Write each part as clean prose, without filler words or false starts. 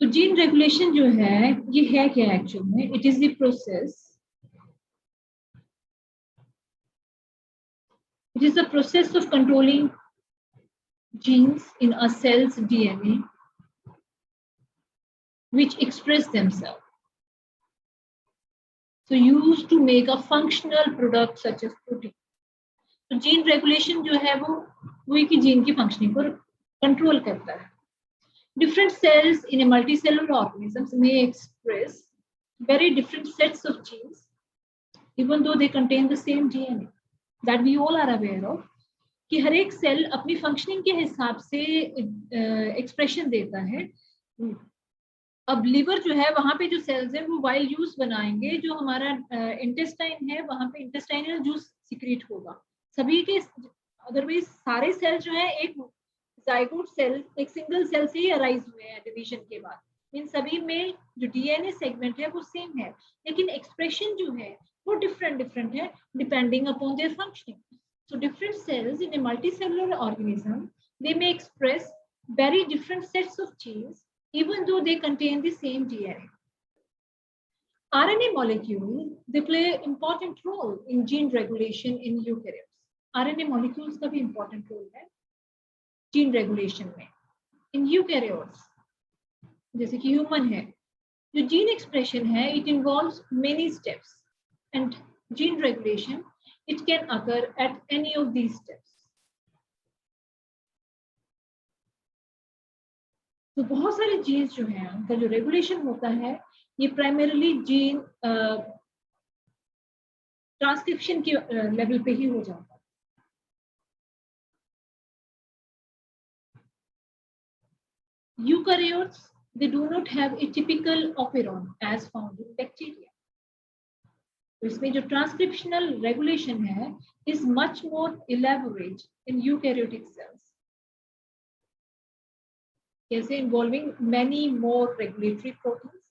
तो gene regulation जो है ये है क्या एक्चुअल में? It is the process, it is the process of controlling genes in a cell's DNA which express themselves, so used to make a functional product such as protein. तो gene regulation जो है वो एक gene की functioning को control करता है. Different cells in a multicellular organisms may express very different sets of genes even though they contain the same DNA. That we all are aware of कि हर एक सेल अपनी फंक्शनिंग के हिसाब से एक्सप्रेशन देता है. अब लिवर जो है वहां पे जो सेल्स है वो वाइल्ड जूस बनाएंगे, जो हमारा इंटेस्टाइन है वहां पे इंटेस्टाइनल जूस सिक्रीट होगा. सभी के अदरवाइज सारे सेल जो है एक जाइगोट सेल, एक सिंगल सेल से ही अराइज हुए हैं डिवीजन के बाद. इन सभी में जो डीएनए सेगमेंट है वो सेम है, लेकिन एक्सप्रेशन जो है वो डिफरेंट है depending upon their functioning. So different cells in a multicellular organism, they may express very different sets of genes even though they contain the same DNA. RNA molecules, they play an important role in gene regulation in eukaryotes. RNA molecules का भी important role है gene regulation में. In eukaryotes, जैसे कि human है, जो gene expression है, it involves many steps, and gene regulation it can occur at any of these steps. तो बहुत सारे जीन्स जो हैं उनका जो रेगुलेशन होता है ये प्राइमरीली जीन ट्रांसक्रिप्शन के लेवल पे ही हो जाता है. Eukaryotes, they do not have a typical operon as found in bacteria. तो इसमें जो ट्रांसक्रिप्शनल रेगुलेशन है is much more elaborate in eukaryotic cells, कैसे involving many more regulatory proteins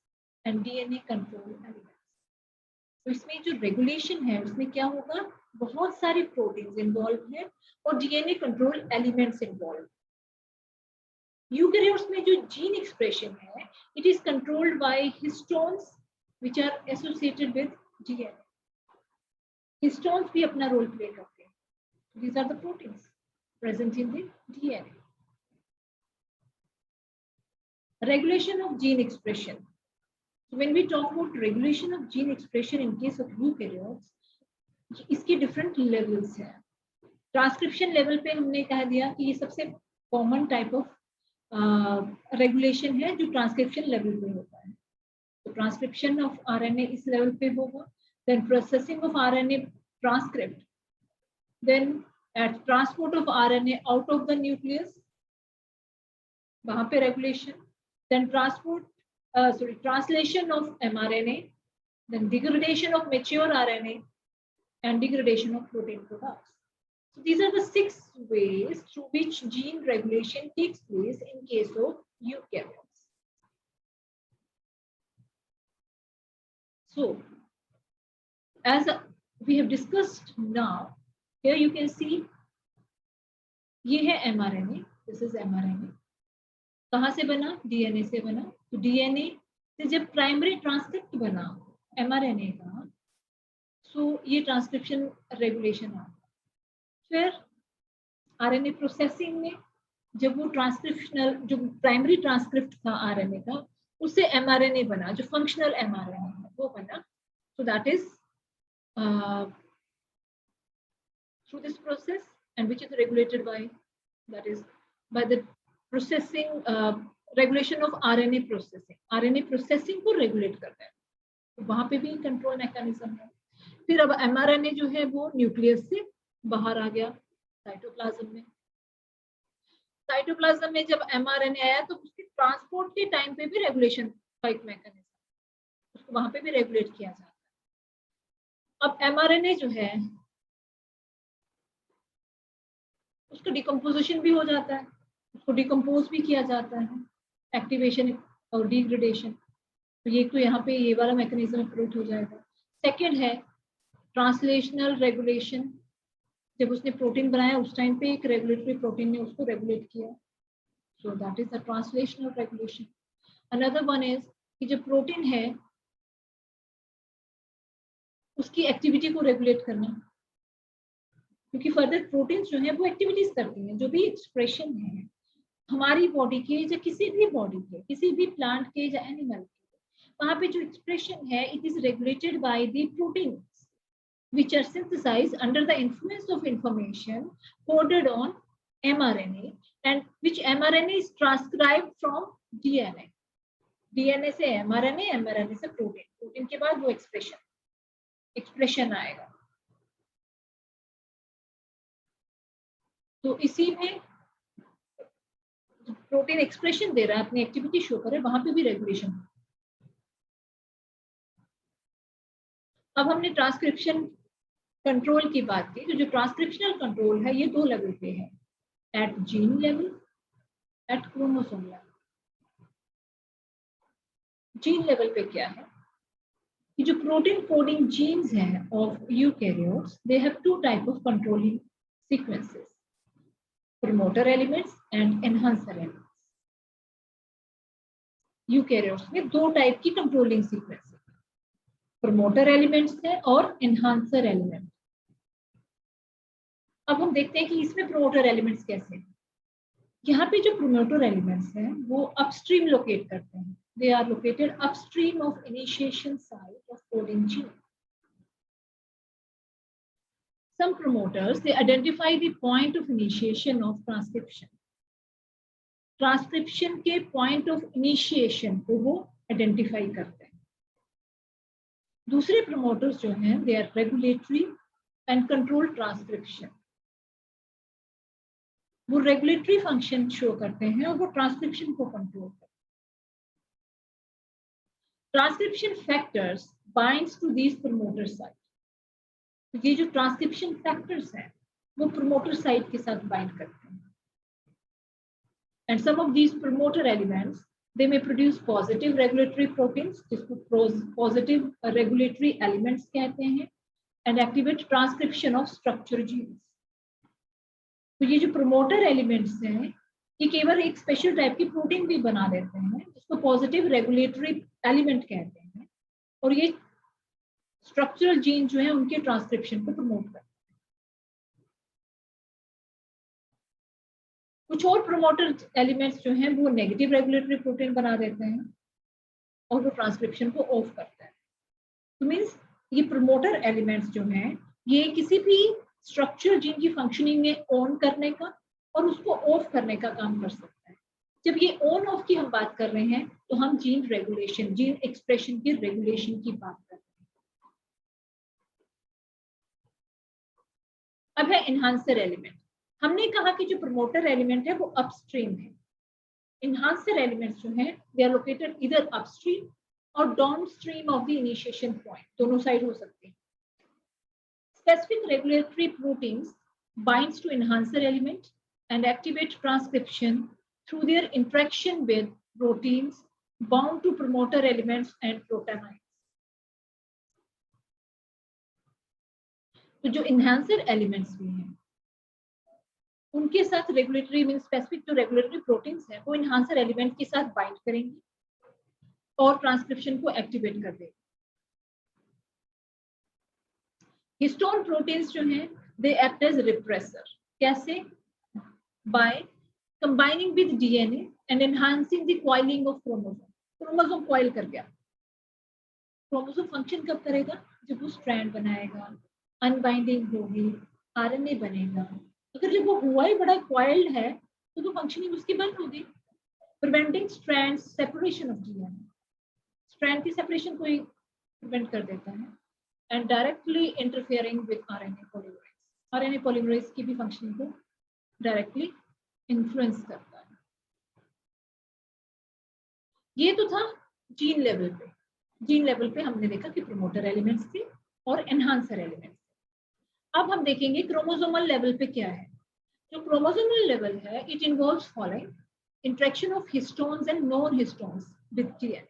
and DNA control elements. तो इसमें जो रेगुलेशन है उसमें क्या होगा, बहुत सारे प्रोटीन्स इन्वॉल्व हैं और DNA control elements involve. Eukaryotes में जो जीन एक्सप्रेशन है it is controlled by histones which are associated with DNA. Histones भी अपना रोल प्ले करते हैं. These are the proteins present in the DNA. Regulation of gene expression. So when we talk about regulation of gene expression in case of eukaryotes, इसके different levels हैं. Transcription level पे हमने कह दिया कि ये सबसे common type of regulation है जो transcription level पे होता है. तो transcription of RNA इस level पे होगा. Then processing of RNA transcript, then at transport of RNA out of the nucleus, वहाँ पे regulation, then translation of mRNA, then degradation of mature RNA and degradation of protein products. So these are the 6 ways through which gene regulation takes place in case of eukaryotes. So as we have discussed now, here you can see ये है mRNA. This is mRNA. कहाँ से बना? DNA से बना. तो DNA से जब प्राइमरी ट्रांसक्रिप्ट बना mRNA का, सो ये ट्रांसक्रिप्शन रेगुलेशन आ. फिर RNA प्रोसेसिंग में जब वो ट्रांसक्रिप्शनल जो प्राइमरी ट्रांसक्रिप्ट था RNA का उससे mRNA बना, जो फंक्शनल mRNA है वो बना. So that is through this process, and which is regulated by, that is by the processing regulation of RNA processing. RNA processing को रेगुलेट करता है, तो वहां पे भी कंट्रोल मैकेनिज्म है. फिर अब mRNA जो है वो न्यूक्लियस से बाहर आ गया साइटोप्लाज्म में. साइटोप्लाज्म में जब mRNA आया तो उसके ट्रांसपोर्ट के टाइम पे भी रेगुलेशन का एक मैकेनिज्म, उसको वहां पे भी रेगुलेट किया जाता है. अब mRNA जो है उसका डिकम्पोजिशन भी हो जाता है, उसको डिकम्पोज भी किया जाता है, एक्टिवेशन और डिग्रेडेशन. तो ये तो यहाँ पे ये वाला मैकेनिज्म अप्रोच हो जाएगा. सेकेंड है ट्रांसलेशनल रेगुलेशन. जब उसने प्रोटीन बनाया उस टाइम पे एक रेगुलेटरी प्रोटीन ने उसको रेगुलेट किया, so that is the translational regulation. Another one is कि जो प्रोटीन है उसकी एक्टिविटी को रेगुलेट करना, क्योंकि फर्दर प्रोटीन्स जो है वो एक्टिविटीज करती हैं। जो भी एक्सप्रेशन है हमारी बॉडी के या किसी भी बॉडी के, किसी भी प्लांट के या एनिमल के, वहां पे जो एक्सप्रेशन है it is regulated by the proteins which are synthesized under the influence of information coded on mRNA, and which mRNA is transcribed from DNA. DNA से mRNA, mRNA से प्रोटीन, प्रोटीन के बाद वो एक्सप्रेशन आएगा। तो इसी में प्रोटीन एक्सप्रेशन दे रहा है, अपनी एक्टिविटी शो करे, वहां पे भी रेगुलेशन। अब हमने ट्रांसक्रिप्शन कंट्रोल की बात की। तो जो ट्रांसक्रिप्शनल कंट्रोल है ये दो लेवल पे है, at gene level, at chromosome level. Gene level पे क्या है कि जो प्रोटीन कोडिंग जीन्स हैं of eukaryotes, they have two type of controlling sequences, promoter elements and enhancer elements. Eukaryotes में दो टाइप की कंट्रोलिंग सीक्वेंस है, प्रमोटर एलिमेंट्स है और एनहांसर एलिमेंट। अब हम देखते हैं कि इसमें प्रमोटर एलिमेंट्स कैसे हैं। यहाँ पे जो प्रमोटर एलिमेंट्स हैं वो अपस्ट्रीम लोकेट करते हैं, they are located upstream of initiation site of coding gene. Some promoters they identify the point of initiation of transcription. Transcription के पॉइंट ऑफ इनिशिएशन को वो आइडेंटिफाई करते हैं। दूसरे प्रमोटर्स जो हैं they are regulatory and control transcription. वो regulatory function show करते हैं और वो ट्रांसक्रिप्शन को कंट्रोल करते हैं। Transcription factors binds to these promoter site. तो ये जो ट्रांसक्रिप्शन फैक्टर्स हैं वो प्रमोटर साइट के साथ बाइंड करते हैं। And some of these promoter elements they may produce positive regulatory proteins, जिसको positive regulatory elements कहते हैं, and activate transcription of structure genes. तो ये जो promoter elements हैं ये केवल एक स्पेशल टाइप की प्रोटीन भी बना देते हैं जिसको पॉजिटिव रेगुलेटरी एलिमेंट कहते हैं, और ये स्ट्रक्चरल जीन जो है उनके ट्रांसक्रिप्शन को प्रमोट करते हैं। कुछ और प्रोमोटर एलिमेंट्स जो हैं वो नेगेटिव रेगुलेटरी प्रोटीन बना देते हैं और वो ट्रांसक्रिप्शन को ऑफ करते हैं। तो मींस ये प्रोमोटर एलिमेंट्स जो हैं ये किसी भी स्ट्रक्चर जीन की फंक्शनिंग में ऑन करने का और उसको ऑफ करने का काम कर सकते हैं। जब ये ऑन ऑफ की हम बात कर रहे हैं तो हम जीन रेगुलेशन, जीन एक्सप्रेशन की रेगुलेशन की बात कर रहे हैं। अब है एनहांसर एलिमेंट। हमने कहा कि जो प्रमोटर एलिमेंट है वो अपस्ट्रीम है। एनहांसर एलिमेंट्स जो हैं दे आर लोकेटेड इधर अपस्ट्रीम और downstream of the initiation point, दोनों साइड हो सकते हैं। Specific regulatory proteins binds to enhancer element and activate transcription through their interaction with proteins bound to promoter elements and proteinins. तो जो enhancer elements भी हैं उनके साथ रेगुलेटरी मीन स्पेसिफिक जो रेगुलेटरी प्रोटीन्स हैं वो enhancer एलिमेंट के साथ बाइंड करेंगे और ट्रांसक्रिप्शन को एक्टिवेट कर देंगे। हिस्टोन प्रोटीन्स जो हैं दे एक्ट एज रिप्रेसर। कैसे? by combining with DNA and enhancing the coiling of chromosome. Chromosome coil कर गया। क्रोमोसोम फंक्शन कब करेगा? जब वो स्ट्रैंड बनाएगा, अनबाइंडिंग होगी, आरएनए बनेगा। अगर जब वो हुआ ही बड़ा कॉइल्ड है तो फंक्शनिंग उसकी बंद होगी। Preventing strand separation of DNA, strand की सेपरेशन को ही प्रिवेंट कर देता है and directly interfering with RNA polymerase. RNA polymerase की भी फंक्शनिंग को डायरेक्टली इन्फ्लुएंस करता है। ये तो था जीन लेवल पे। जीन लेवल पे हमने देखा कि प्रोमोटर एलिमेंट्स थे और एनहांसर एलिमेंट्स। अब हम देखेंगे क्रोमोसोमल लेवल पे क्या है। जो क्रोमोसोमल लेवल है it involves following: interaction of histones and non histones with DNA.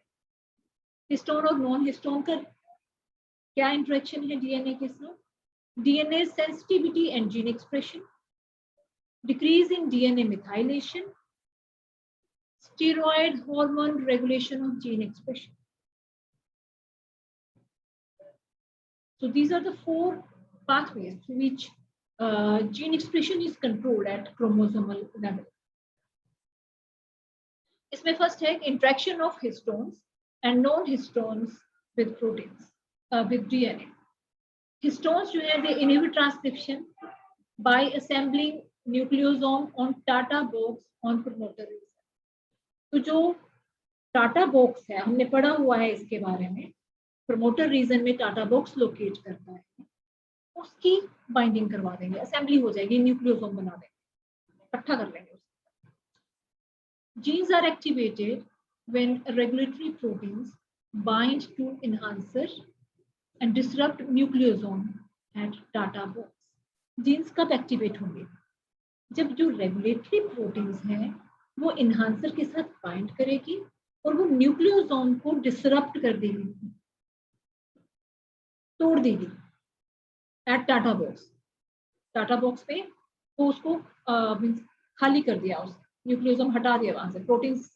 Histone और नॉन हिस्टोन का क्या इंटरेक्शन है डीएनए के साथ? DNA sensitivity and gene expression, decrease in DNA methylation, steroid hormone regulation of gene expression. So these are the 4 pathways through which gene expression is controlled at chromosomal level. इसमें first है interaction of histones and non-histones with proteins, with DNA. Histones जो है they inhibit transcription by assembling nucleosome on Tata box on promoter region. तो जो TATA box है हमने पढ़ा हुआ है इसके बारे में, प्रमोटर रीजन में टाटा बॉक्स लोकेट करता है, उसकी बाइंडिंग करवा देंगे, असेंबली हो जाएगी, न्यूक्लियोसोम बना देंगे, इकट्ठा कर लेंगे उसको. Genes are activated when regulatory proteins bind to enhancer and disrupt nucleosome at TATA box. Genes कब एक्टिवेट होंगे? जब जो रेगुलेटरी प्रोटीन्स हैं वो एनहांसर के साथ बाइंड करेगी और वो न्यूक्लियोसोम को डिसरप्ट कर देगी, तोड़ देगी at TATA box. TATA box पे तो उसको खाली कर दिया, उस न्यूक्लियोसोम हटा दिया, वहां से प्रोटीन्स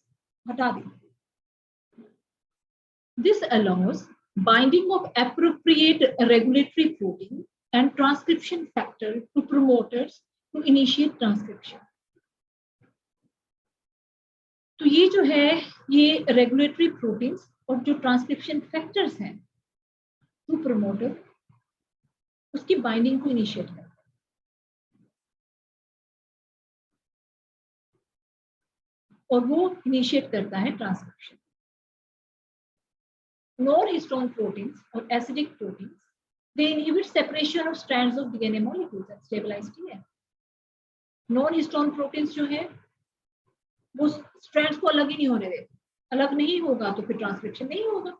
हटा दी. This allows binding of appropriate regulatory protein and transcription factor to promoters to initiate transcription. तो ये जो है ये रेगुलेटरी प्रोटीन्स और जो ट्रांसक्रिप्शन फैक्टर्स हैं टू प्रोमोटर उसकी बाइंडिंग को इनिशिएट करता है. और वो इनिशिएट करता है ट्रांसक्रिप्शन. Non-histone proteins और acidic proteins they inhibit separation of strands of DNA molecules and stabilize DNA. Non-histone proteins जो है वो strands को अलग ही नहीं होने देते. अलग नहीं होगा तो फिर ट्रांसक्रिप्शन नहीं होगा,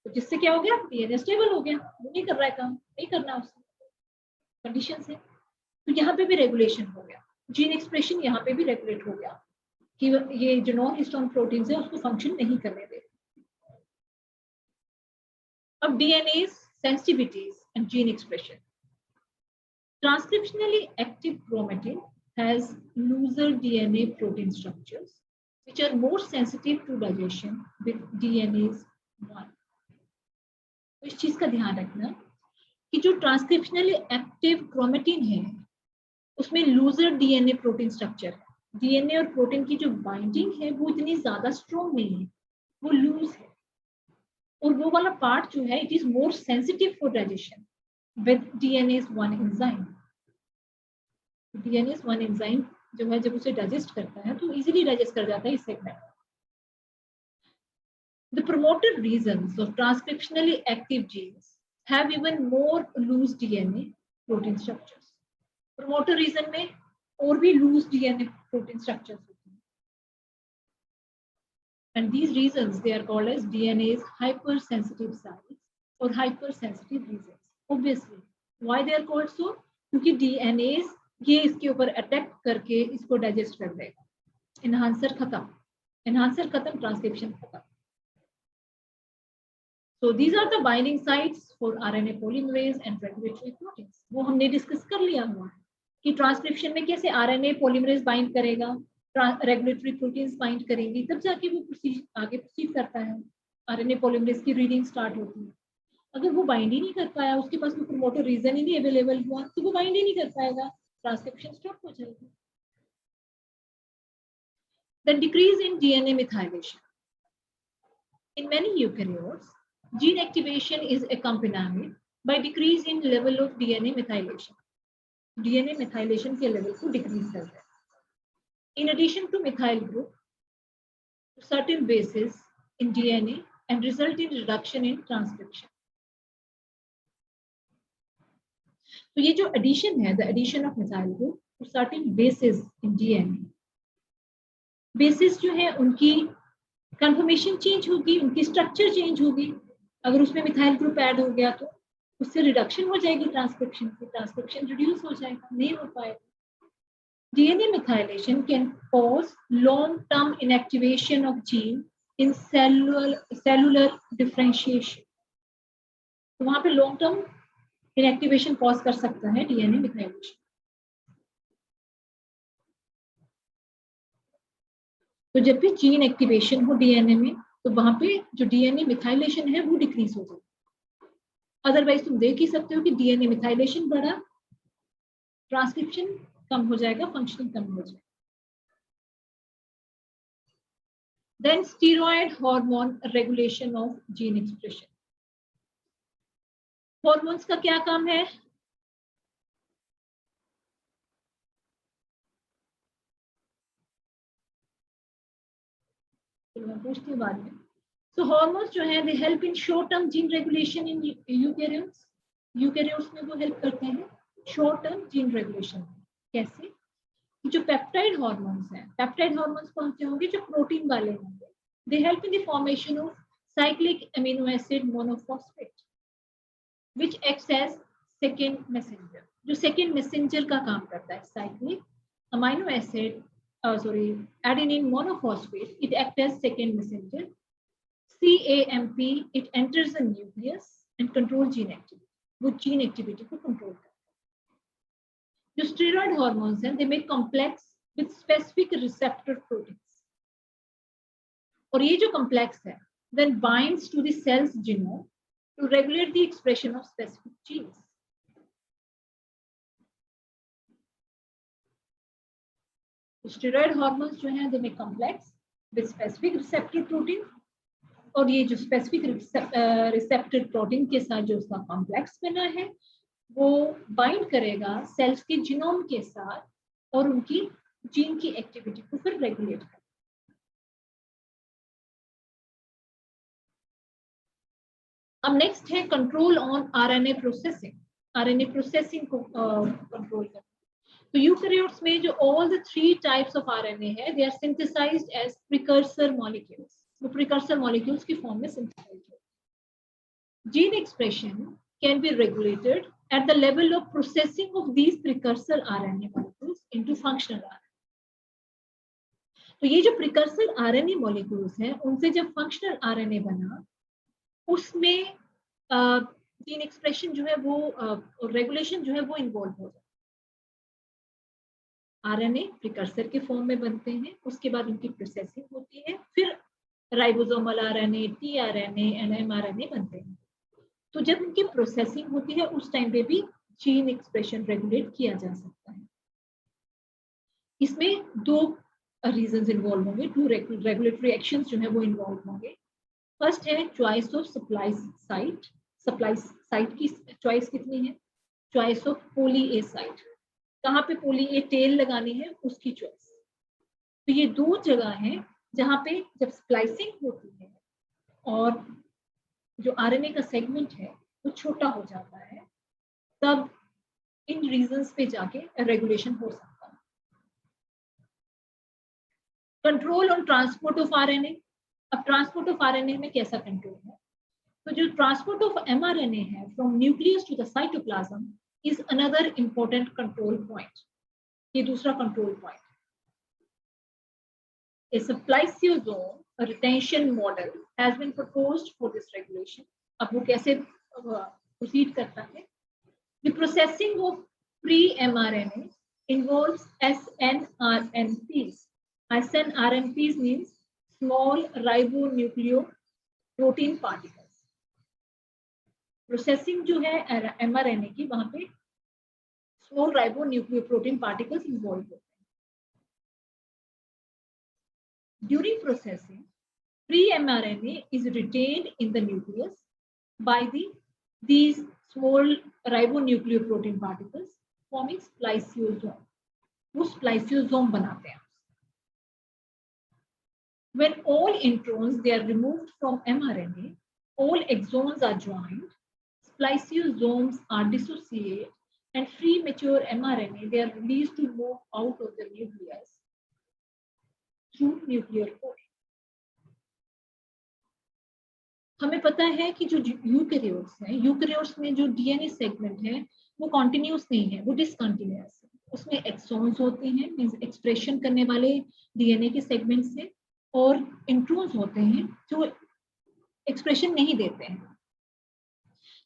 तो जिससे क्या हो गया, डीएनए स्टेबल हो गया. वो नहीं कर रहा है काम, नहीं करना उससे, कंडीशन से. तो यहाँ पे भी रेगुलेशन हो गया, जीन एक्सप्रेशन यहाँ पे भी रेगुलेट हो गया कि ये जो नॉन हिस्टोन प्रोटीन्स है उसको फंक्शन नहीं करने दे. अब DNA sensitivities and gene expression. Transcriptionally active chromatin has looser DNA protein structures which are more sensitive to digestion with DNase 1. तो इस चीज का ध्यान रखना कि जो ट्रांसक्रिप्शनली एक्टिव क्रोमेटिन है उसमें लूजर डीएनए प्रोटीन स्ट्रक्चर है. डीएनए और प्रोटीन की जो बाइंडिंग है वो इतनी ज्यादा स्ट्रॉन्ग नहीं है, वो लूज है. और वो वाला पार्ट जो है it is more sensitive for digestion with DNS 1 enzyme. DNS 1 enzyme जो है जब उसे डाइजेस्ट करता है तो इजीली डाइजेस्ट कर जाता है इस segment. The promoter regions of transcriptionally active genes have even more loose DNA protein structures. Promoter region में और भी loose DNA protein structures होती हैं. And these regions they are called as DNA's hypersensitive sites or hypersensitive regions. Obviously, why they are called so? क्योंकि DNA's ये इसके ऊपर attack करके इसको डाइजेस्ट कर देगा. एनहांसर खत्म, एनहांसर खत्म, ट्रांसक्रिप्शन खत्म. So these are the binding sites for RNA polymerase and regulatory proteins. वो हमने डिस्कस कर लिया हुआ है कि ट्रांसक्रिप्शन में कैसे RNA polymerase बाइंड करेगा, रेगुलेटरी प्रोटीन्स बाइंड करेंगी, तब जाके वो आगे प्रोसीड करता है. RNA polymerase की रीडिंग स्टार्ट होती है. अगर वो बाइंड ही नहीं कर पाया, उसके पास कोई प्रोमोटर रीजन ही नहीं अवेलेबल हुआ, तो वो बाइंड ही नहीं कर पाएगा, ट्रांसक्रिप्शन स्टॉप हो जाएगा. The decrease in DNA methylation. In many eukaryotes, gene activation is accompanied by decrease in level of DNA methylation. DNA methylation के level को decrease करता है. In addition to methyl group, certain bases in DNA and result in reduction in transcription. तो ये जो addition है, the addition of methyl group to certain bases in DNA. Bases जो है उनकी conformation change होगी, उनकी structure change होगी. अगर उसमें मिथाइल ग्रुप ऐड हो गया तो उससे रिडक्शन हो जाएगी ट्रांसक्रिप्शन की, ट्रांसक्रिप्शन रिड्यूस हो जाएगा, नहीं हो पाएगा. DNA methylation can cause long term inactivation of gene in cellular differentiation. तो वहां पे लॉन्ग टर्म इनएक्टिवेशन कॉज कर सकता है डीएनए मिथाइलेशन. तो जब भी जीन एक्टिवेशन हो डीएनए में, तो वहां पे जो डीएनए मिथाइलेशन है वो डिक्रीज हो जाए। अदरवाइज तुम देख ही सकते हो कि डीएनए मिथाइलेशन बढ़ा, ट्रांसक्रिप्शन कम हो जाएगा, फंक्शनिंग कम हो जाएगा। Then steroid hormone regulation of gene expression. Hormones का क्या काम है? मैं पूछती हूँ बाद में। So hormones जो है they help in short term gene regulation in eukaryotes. Eukaryotes में वो हेल्प करते हैं शॉर्ट टर्म जीन रेगुलेशन। कैसे? जो पेप्टाइड हार्मोन्स हैं, पेप्टाइड हार्मोन्स कौन से होंगे? जो प्रोटीन वाले होंगे। They help in the formation of cyclic amino acid monophosphate which acts as second messenger. जो सेकेंड मैसेंजर का काम करता है cyclic amino acid adenine monophosphate, it acts as second messenger. CAMP, it enters the nucleus and control gene activity. वो gene activity को control करता है। जो steroid hormones हैं, they make complex with specific receptor proteins. और ये जो complex है, then binds to the cell's genome to regulate the expression of specific genes. Steroid hormones जो हैं, they make complex with specific receptor protein, और ये जो स्पेसिफिक रिसेप्टर प्रोटीन के साथ जो उसका कॉम्प्लेक्स बना है वो बाइंड करेगा सेल्स के जीनोम के साथ और उनकी जीन की एक्टिविटी को फिर रेगुलेट करेगा। अब नेक्स्ट है control on RNA processing. RNA processing को कंट्रोल करना। तो यूकैरियोट्स में जो all the 3 types of RNA है, they are synthesized as precursor molecules. वो प्रिकर्सर मॉलिक्यूल्स की फॉर्म में सिंथेसाइज होते हैं। Gene expression can be regulated at the level of processing of these precursor RNA molecules into functional RNA. तो ये जो precursor RNA molecules हैं, उनसे जब functional RNA बना, उसमें जीन एक्सप्रेशन जो है वो रेगुलेशन जो है वो इन्वॉल्व हो जाता है। आरएनए प्रिकर्सर के फॉर्म में बनते हैं, उसके बाद उनकी प्रोसेसिंग होती है, फिर ribosomal RNA, tRNA and mRNA बनते हैं। तो जब उनकी प्रोसेसिंग होती है उस टाइम पे भी जीन एक्सप्रेशन रेगुलेट किया जा सकता है। इसमें 2 रीजंस इन्वॉल्व होंगे, 2 रेगुलेटरी एक्शंस जो है वो इन्वॉल्व होंगे। फर्स्ट है choice of supply site. Supply site की चॉइस कितनी है? Choice of poly A site, कहाँ पे पोली ए टेल लगानी है उसकी चॉइस। तो ये 2 जगह हैं जहाँ पे जब स्प्लाइसिंग होती है और जो आरएनए का सेगमेंट है वो छोटा हो जाता है, तब इन रीजंस पे जाके रेगुलेशन हो सकता है। Control on transport of RNA. अब ट्रांसपोर्ट ऑफ आरएनए में कैसा कंट्रोल है? तो जो ट्रांसपोर्ट ऑफ एमआरएनए है from nucleus to the cytoplasm is another important control point. ये दूसरा control point. A spliceosome retention model has been proposed for this regulation. अब वो कैसे proceed करता है? The processing of pre-mRNA involves snRNPs. snRNPs means small ribonucleoprotein particles. Processing जो है mRNA की, वहाँ पे small ribonucleoprotein particles involved होते हैं। During processing, pre-mRNA is retained in the nucleus by these small ribonucleoprotein particles forming spliceosome. वो spliceosome बनाते हैं। When all introns they are removed from mRNA, all exons are joined, spliceosomes are dissociated, and free mature mRNA they are released to move out of the nucleus through nuclear pore. हमें पता है कि जो eukaryotes हैं, eukaryotes में जो DNA segment है वो कॉन्टिन्यूस नहीं है, वो डिसकंटिन्यूअस है। उसमें एक्सॉन्स होते हैं, मींस एक्सप्रेशन करने वाले डीएनए के सेगमेंट से, और इंट्रोन्स होते हैं जो एक्सप्रेशन नहीं देते हैं।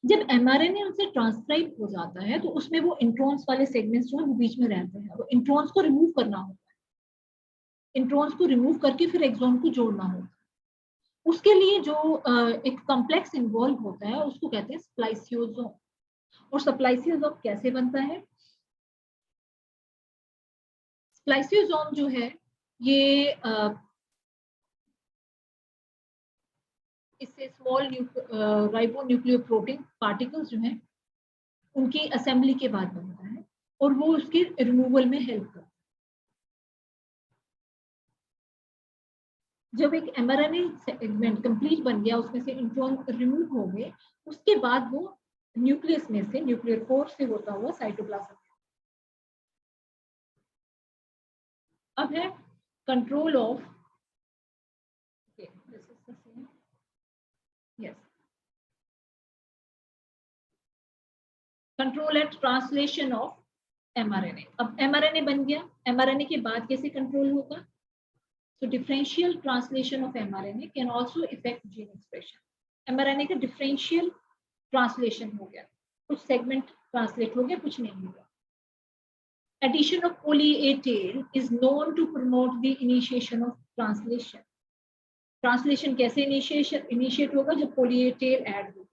जब एमआरएनए उनसे ट्रांसक्राइब हो जाता है तो उसमें वो इंट्रोन्स वाले सेगमेंट्स जो है वो बीच में रहते हैं, वो इंट्रोन्स को रिमूव करना होता है। इंट्रॉन्स को रिमूव करके फिर एक्सॉन को जोड़ना होता है। उसके लिए जो एक कॉम्प्लेक्स इन्वॉल्व होता है उसको कहते हैं स्प्लाइसियोसोम। और स्प्लाइसियोसोम कैसे बनता है? स्प्लाइसियोसोम जो है ये इससे स्मॉल राइबोन्यूक्लियोप्रोटीन पार्टिकल्स जो हैं उनकी असेंबली के बाद बनता है और वो उसके रिमूवल में हेल्प करता है। जब एक mRNA सेगमेंट कंप्लीट बन गया, उसमें से इंट्रॉन रिमूव हो गए, उसके बाद वो न्यूक्लियस में से न्यूक्लियर फोर्स से होता हुआ साइटोप्लाज्म। अब है control of control at translation of mRNA। अब mRNA बन गया, mRNA के बाद कैसे कंट्रोल होगा? So differential translation of mRNA can also affect gene expression. mRNA का differential translation हो गया, कुछ segment translate हो गया, कुछ नहीं हुआ। Addition of poly A tail is known to promote the initiation of translation. Translation कैसे initiate होगा? जब poly A tail add होगी।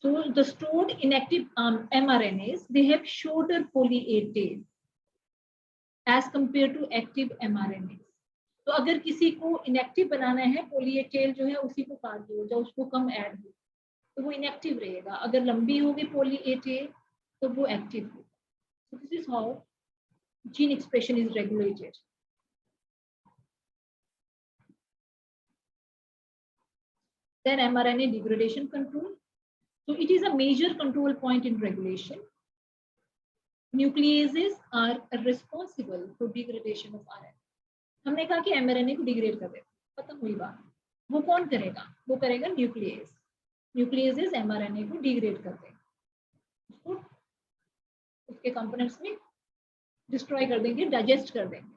So the stored inactive mRNAs, they have shorter poly A tail as compared to active mRNAs. तो अगर किसी को inactive बनाना है, पोली ए tell जो है उसी को काट दो, जब उसको कम ऐड हो तो वो इनएक्टिव रहेगा। अगर लंबी होगी पोली ए टेल तो वो एक्टिव होगा। So this is how gene expression is regulated. Then mRNA degradation control. So it is a major control point in regulation. Nucleases are responsible for degradation of RNA. हमने कहा कि mRNA को degrade कर दे, खत्म हुई बात। वो कौन करेगा? वो करेगा न्यूक्लियस। न्यूक्लियसेस mRNA को डिग्रेड कर देंगे, उसको उसके कंपोनेंट्स में डिस्ट्रॉय कर देंगे, डाइजेस्ट कर देंगे।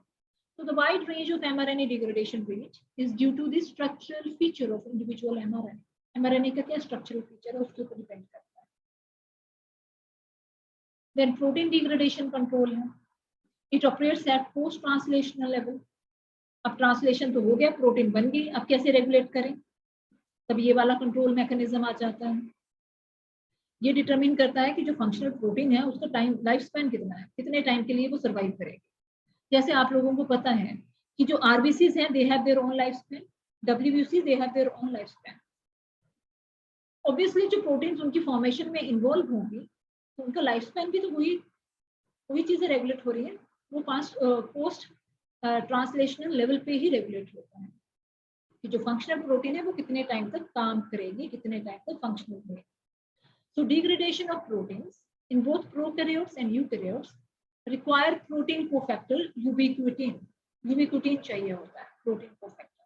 So the wide range of mRNA degradation rate is due to the structural feature of individual mRNA. mRNA का क्या स्ट्रक्चरल फीचर है उसके ऊपर डिपेंड करता है। Then protein degradation control है, it operates at post translational level. अब translation तो हो गया, प्रोटीन बन गई, अब कैसे रेगुलेट करें? तब ये वाला कंट्रोल मैकेनिज्म आ जाता है। ये डिटरमिन करता है कि जो फंक्शनल प्रोटीन है उसका टाइम लाइफ स्पैन कितना है, कितने टाइम के लिए वो सर्वाइव करेगी। जैसे आप लोगों को पता है कि जो आरबीसीज हैं they have their own life span, WBC they have their own life span. Obviously जो प्रोटीन्स उनकी फॉर्मेशन में इन्वॉल्व होंगी तो उनका लाइफ स्पैन भी तो वही चीजें रेगुलेट हो रही है, वो पोस्ट ट्रांसलेशनल लेवल पे ही रेगुलेट होता है कि जो फंक्शनल प्रोटीन है वो कितने टाइम तक काम करेगी, कितने टाइम तक फंक्शनल करेगी। So degradation of proteins in both prokaryotes and eukaryotes require protein cofactor ubiquitin. Ubiquitin चाहिए होता है protein cofactor.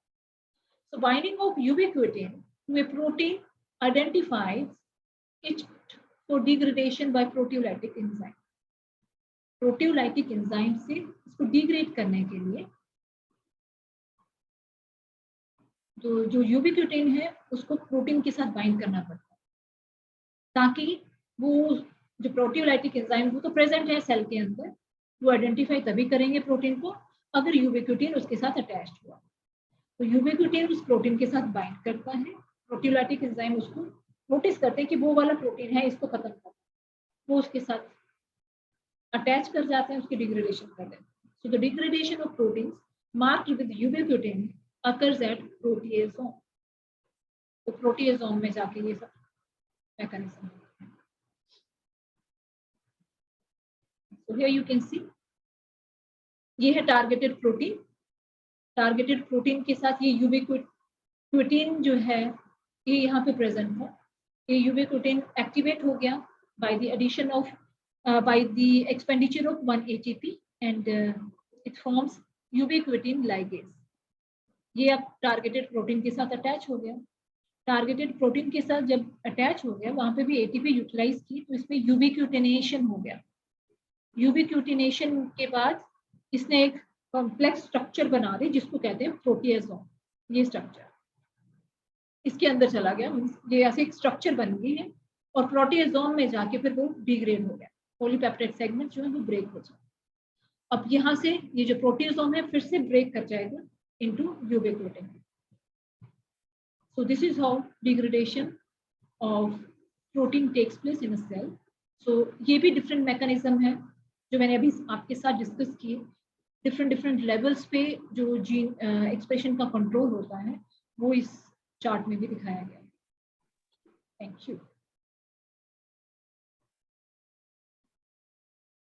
So binding of ubiquitin to a protein identifies it for degradation by proteolytic enzyme. Proteolytic enzyme से इसको degrade करने के लिए जो यूबिक्विटिन है उसको प्रोटीन के साथ बाइंड करना पड़ता है ताकि वो जो प्रोटियोलाइटिक एंजाइम वो तो प्रेजेंट है सेल के अंदर, वो आइडेंटिफाई तभी करेंगे प्रोटीन को अगर यूबिक्विटिन उसके साथ अटैच्ड हुआ। तो यूबिक्विटिन उस प्रोटीन के साथ बाइंड करता है, प्रोटियोलाइटिक एंजाइम उसको नोटिस करते हैं कि वो वाला प्रोटीन है, इसको खत्म करना, वो उसके साथ अटैच कर जाते हैं, उसकी डिग्रेडेशन कर देते हैं। So the degradation of proteins marked with ubiquitin occurs at proteasome। तो प्रोटियोसोम में जाके ये सब mechanism. So here you can see ये है टारगेटेड प्रोटीन। टारगेटेड प्रोटीन के साथ ये यूबिक्विटिन जो है ये यहाँ पे प्रेजेंट है। ये यूबिक्विटिन एक्टिवेट हो गया by the addition of by the expenditure of 1 ATP and it forms ubiquitin ligase। ये अब टारगेटेड प्रोटीन के साथ अटैच हो गया। टारगेटेड प्रोटीन के साथ जब अटैच हो गया वहां पे भी एटीपी यूटिलाइज की तो इसमें यूबिक्विटिनेशन हो गया। यूबिक्विटिनेशन के बाद इसने एक कॉम्प्लेक्स स्ट्रक्चर बना दी जिसको कहते हैं प्रोटियोसोम। ये स्ट्रक्चर इसके अंदर चला गया, ये ऐसे एक स्ट्रक्चर बन गई है और प्रोटियोसोम में जाके फिर वो डिग्रेड हो गया, पॉलीपेप्टाइड सेगमेंट जो है वो ब्रेक हो जाए। अब यहाँ से ये जो प्रोटियोसोम है फिर से ब्रेक कर जाएगा into यूबिक्विटिन. So this is how degradation of protein takes place in a cell. So ये भी different mechanism है जो मैंने अभी आपके साथ डिस्कस किए. डिफरेंट लेवल्स पे जो जीन एक्सप्रेशन का कंट्रोल होता है वो इस चार्ट में भी दिखाया गया है. Thank you.